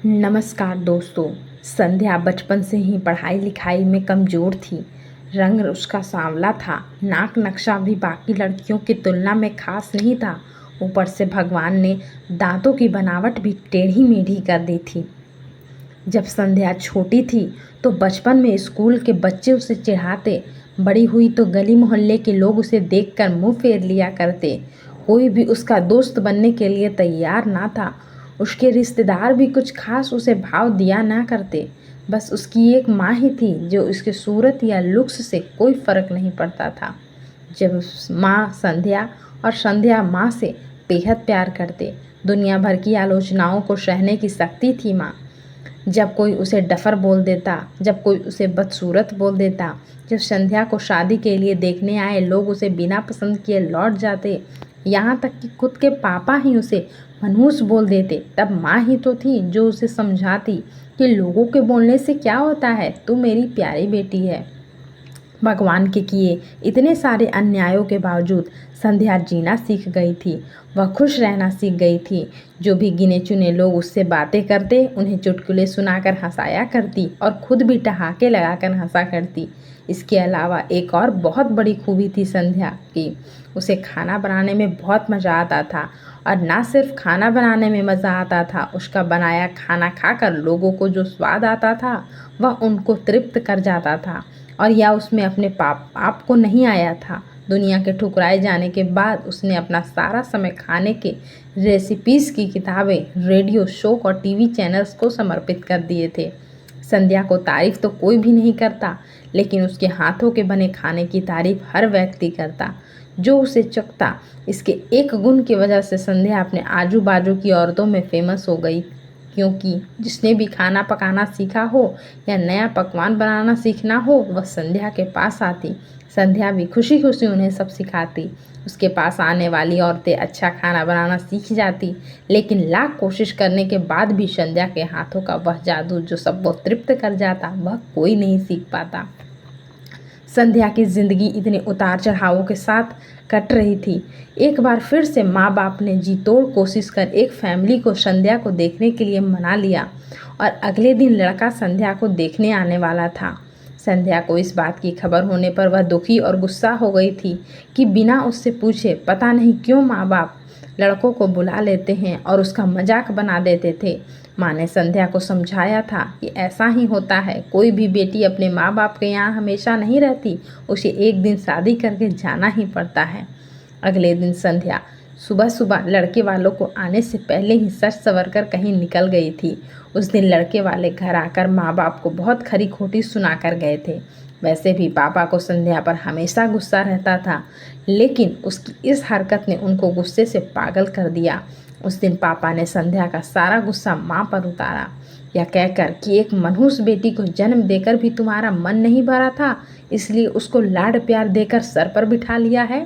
नमस्कार दोस्तों। संध्या बचपन से ही पढ़ाई लिखाई में कमज़ोर थी। रंग उसका सांवला था, नाक नक्शा भी बाकी लड़कियों की तुलना में खास नहीं था। ऊपर से भगवान ने दांतों की बनावट भी टेढ़ी मेढ़ी कर दी थी। जब संध्या छोटी थी तो बचपन में स्कूल के बच्चे उसे चिढ़ाते, बड़ी हुई तो गली मोहल्ले के लोग उसे देखकर मुंह फेर लिया करते। कोई भी उसका दोस्त बनने के लिए तैयार ना था। उसके रिश्तेदार भी कुछ खास उसे भाव दिया ना करते। बस उसकी एक माँ ही थी जो उसके सूरत या लुक्स से कोई फर्क नहीं पड़ता था। जब माँ संध्या और संध्या माँ से बेहद प्यार करते। दुनिया भर की आलोचनाओं को सहने की शक्ति थी माँ। जब कोई उसे डफर बोल देता, जब कोई उसे बदसूरत बोल देता, जब संध्या को शादी के लिए देखने आए लोग उसे बिना पसंद किए लौट जाते, यहाँ तक कि खुद के पापा ही उसे मनहूस बोल देते, तब माँ ही तो थी जो उसे समझाती कि लोगों के बोलने से क्या होता है, तू मेरी प्यारी बेटी है। भगवान के किए इतने सारे अन्यायों के बावजूद संध्या जीना सीख गई थी। वह खुश रहना सीख गई थी। जो भी गिने चुने लोग उससे बातें करते उन्हें चुटकुले सुनाकर हंसाया करती और खुद भी ठहाके लगाकर हंसा करती। इसके अलावा एक और बहुत बड़ी खूबी थी संध्या की। उसे खाना बनाने में बहुत मज़ा आता था। और ना सिर्फ खाना बनाने में मज़ा आता था, उसका बनाया खाना खाकर लोगों को जो स्वाद आता था वह उनको तृप्त कर जाता था। और या उसमें अपने आप को नहीं आया था। दुनिया के ठुकराए जाने के बाद उसने अपना सारा समय खाने के रेसिपीज़ की किताबें, रेडियो शो और टीवी चैनल्स को समर्पित कर दिए थे। संध्या को तारीफ़ तो कोई भी नहीं करता, लेकिन उसके हाथों के बने खाने की तारीफ़ हर व्यक्ति करता जो उसे चखता। इसके एक गुण की वजह से संध्या अपने आजू बाजू की औरतों में फेमस हो गई, क्योंकि जिसने भी खाना पकाना सीखा हो या नया पकवान बनाना सीखना हो वह संध्या के पास आती। संध्या भी खुशी खुशी उन्हें सब सिखाती। उसके पास आने वाली औरतें अच्छा खाना बनाना सीख जाती, लेकिन लाख कोशिश करने के बाद भी संध्या के हाथों का वह जादू जो सबको तृप्त कर जाता वह कोई नहीं सीख पाता। संध्या की ज़िंदगी इतने उतार चढ़ावों के साथ कट रही थी। एक बार फिर से माँ बाप ने जी तोड़ कोशिश कर एक फैमिली को संध्या को देखने के लिए मना लिया और अगले दिन लड़का संध्या को देखने आने वाला था। संध्या को इस बात की खबर होने पर वह दुखी और गुस्सा हो गई थी कि बिना उससे पूछे पता नहीं क्यों माँ बाप लड़कों को बुला लेते हैं और उसका मजाक बना देते थे। माँ ने संध्या को समझाया था कि ऐसा ही होता है, कोई भी बेटी अपने माँ बाप के यहाँ हमेशा नहीं रहती, उसे एक दिन शादी करके जाना ही पड़ता है। अगले दिन संध्या सुबह सुबह लड़के वालों को आने से पहले ही सच सवर कर कहीं निकल गई थी। उस दिन लड़के वाले घर आकर माँ बाप को बहुत खरी खोटी सुना कर गए थे। वैसे भी पापा को संध्या पर हमेशा गुस्सा रहता था, लेकिन उसकी इस हरकत ने उनको गुस्से से पागल कर दिया। उस दिन पापा ने संध्या का सारा गुस्सा माँ पर उतारा, यह कहकर कि एक मनहूस बेटी को जन्म देकर भी तुम्हारा मन नहीं भरा था, इसलिए उसको लाड प्यार देकर सर पर बिठा लिया है।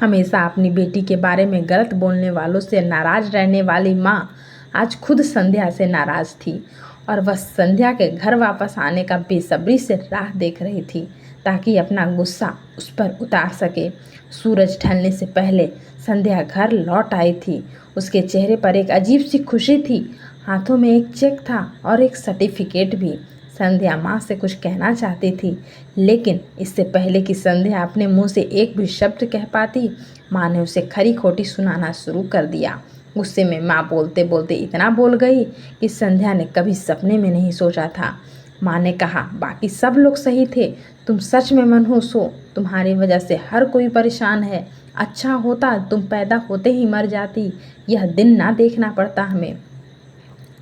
हमेशा अपनी बेटी के बारे में गलत बोलने वालों से नाराज रहने वाली माँ आज खुद संध्या से नाराज थी और वह संध्या के घर वापस आने का बेसब्री से राह देख रही थी ताकि अपना गुस्सा उस पर उतार सके। सूरज ढलने से पहले संध्या घर लौट आई थी। उसके चेहरे पर एक अजीब सी खुशी थी। हाथों में एक चेक था और एक सर्टिफिकेट भी। संध्या माँ से कुछ कहना चाहती थी, लेकिन इससे पहले कि संध्या अपने मुंह से एक भी शब्द कह पाती, माँ ने उसे खरी खोटी सुनाना शुरू कर दिया। गुस्से में माँ बोलते बोलते इतना बोल गई कि संध्या ने कभी सपने में नहीं सोचा था। माँ ने कहा, बाकी सब लोग सही थे, तुम सच में मनहूस हो, तुम्हारी वजह से हर कोई परेशान है। अच्छा होता तुम पैदा होते ही मर जाती, यह दिन ना देखना पड़ता हमें।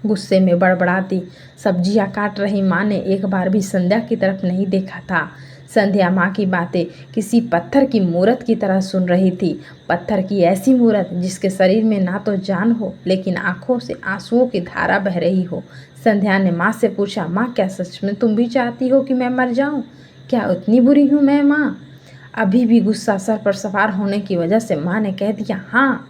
गुस्से में बड़बड़ाती सब्जियां काट रही माँ ने एक बार भी संध्या की तरफ नहीं देखा था। संध्या माँ की बातें किसी पत्थर की मूरत की तरह सुन रही थी। पत्थर की ऐसी मूरत जिसके शरीर में ना तो जान हो, लेकिन आंखों से आंसुओं की धारा बह रही हो। संध्या ने माँ से पूछा, माँ क्या सच में तुम भी चाहती हो कि मैं मर जाऊँ? क्या उतनी बुरी हूँ मैं माँ? अभी भी गुस्सा सर पर सवार होने की वजह से माँ ने कह दिया, हाँ।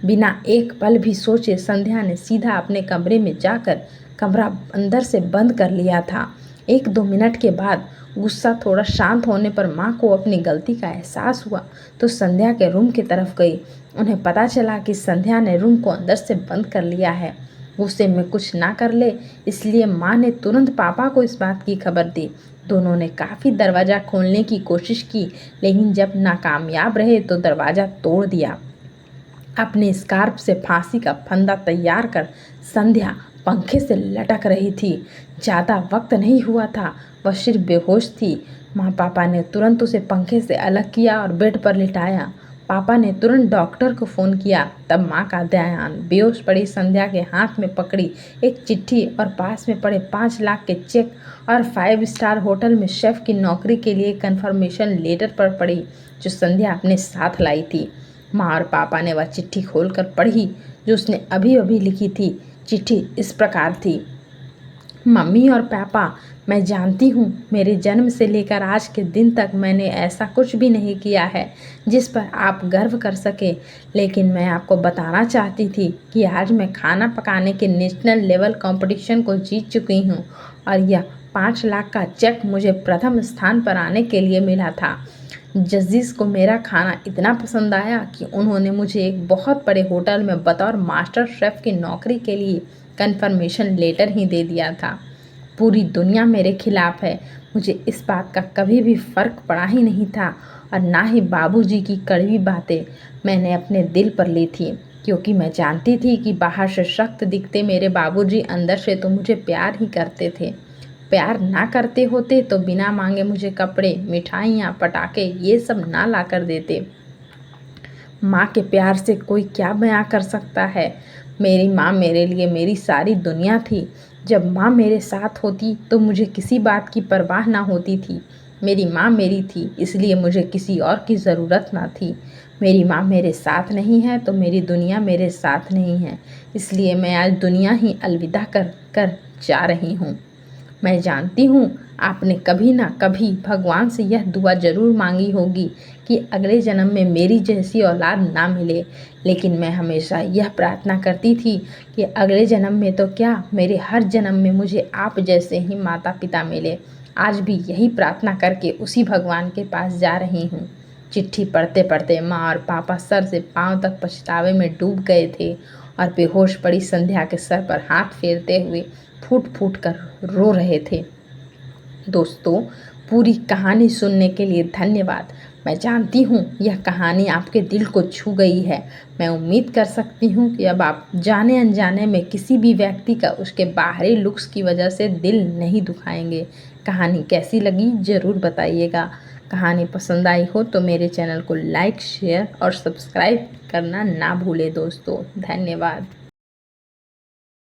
बिना एक पल भी सोचे संध्या ने सीधा अपने कमरे में जाकर कमरा अंदर से बंद कर लिया था। 1-2 मिनट के बाद गुस्सा थोड़ा शांत होने पर माँ को अपनी गलती का एहसास हुआ तो संध्या के रूम की तरफ गई। उन्हें पता चला कि संध्या ने रूम को अंदर से बंद कर लिया है। गुस्से में कुछ ना कर ले, इसलिए माँ ने तुरंत पापा को इस बात की खबर दी। दोनों ने काफ़ी दरवाज़ा खोलने की कोशिश की, लेकिन जब नाकामयाब रहे तो दरवाज़ा तोड़ दिया। अपने स्कार्फ से फांसी का फंदा तैयार कर संध्या पंखे से लटक रही थी। ज़्यादा वक्त नहीं हुआ था, वह सिर्फ बेहोश थी। माँ पापा ने तुरंत उसे पंखे से अलग किया और बेड पर लिटाया। पापा ने तुरंत डॉक्टर को फ़ोन किया। तब माँ का ध्यान बेहोश पड़ी संध्या के हाथ में पकड़ी एक चिट्ठी और पास में पड़े 5 लाख के चेक और 5 स्टार होटल में शेफ़ की नौकरी के लिए कन्फर्मेशन लेटर पर पड़ी, जो संध्या अपने साथ लाई थी। माँ और पापा ने वह चिट्ठी खोलकर पढ़ी जो उसने अभी अभी लिखी थी। चिट्ठी इस प्रकार थी। मम्मी और पापा, मैं जानती हूँ मेरे जन्म से लेकर आज के दिन तक मैंने ऐसा कुछ भी नहीं किया है जिस पर आप गर्व कर सके, लेकिन मैं आपको बताना चाहती थी कि आज मैं खाना पकाने के नेशनल लेवल कंपटीशन को जीत चुकी हूँ और यह 5 लाख का चेक मुझे प्रथम स्थान पर आने के लिए मिला था। जजिस को मेरा खाना इतना पसंद आया कि उन्होंने मुझे एक बहुत बड़े होटल में बतौर मास्टर शेफ़ की नौकरी के लिए कन्फर्मेशन लेटर ही दे दिया था। पूरी दुनिया मेरे खिलाफ है, मुझे इस बात का कभी भी फ़र्क पड़ा ही नहीं था और ना ही बाबूजी की कड़वी बातें मैंने अपने दिल पर ली थी, क्योंकि मैं जानती थी कि बाहर से सख्त दिखते मेरे बाबूजी अंदर से तो मुझे प्यार ही करते थे। प्यार ना करते होते तो बिना मांगे मुझे कपड़े, मिठाइयाँ, पटाखे ये सब ना ला कर देते। माँ के प्यार से कोई क्या बयां कर सकता है। मेरी माँ मेरे लिए मेरी सारी दुनिया थी। जब माँ मेरे साथ होती तो मुझे किसी बात की परवाह ना होती थी। मेरी माँ मेरी थी, इसलिए मुझे किसी और की ज़रूरत ना थी। मेरी माँ मेरे साथ नहीं है तो मेरी दुनिया मेरे साथ नहीं है, इसलिए मैं आज दुनिया ही अलविदा कर कर जा रही हूँ। मैं जानती हूँ आपने कभी ना कभी भगवान से यह दुआ ज़रूर मांगी होगी कि अगले जन्म में मेरी जैसी औलाद ना मिले, लेकिन मैं हमेशा यह प्रार्थना करती थी कि अगले जन्म में तो क्या, मेरे हर जन्म में मुझे आप जैसे ही माता पिता मिले। आज भी यही प्रार्थना करके उसी भगवान के पास जा रही हूँ। चिट्ठी पढ़ते पढ़ते माँ और पापा सर से पाँव तक पछतावे में डूब गए थे और बेहोश पड़ी संध्या के सर पर हाथ फेरते हुए फूट फूट कर रो रहे थे। दोस्तों, पूरी कहानी सुनने के लिए धन्यवाद। मैं जानती हूँ यह कहानी आपके दिल को छू गई है। मैं उम्मीद कर सकती हूँ कि अब आप जाने अनजाने में किसी भी व्यक्ति का उसके बाहरी लुक्स की वजह से दिल नहीं दुखाएंगे। कहानी कैसी लगी ज़रूर बताइएगा। कहानी पसंद आई हो तो मेरे चैनल को लाइक, शेयर और सब्सक्राइब करना ना भूलें दोस्तों। धन्यवाद।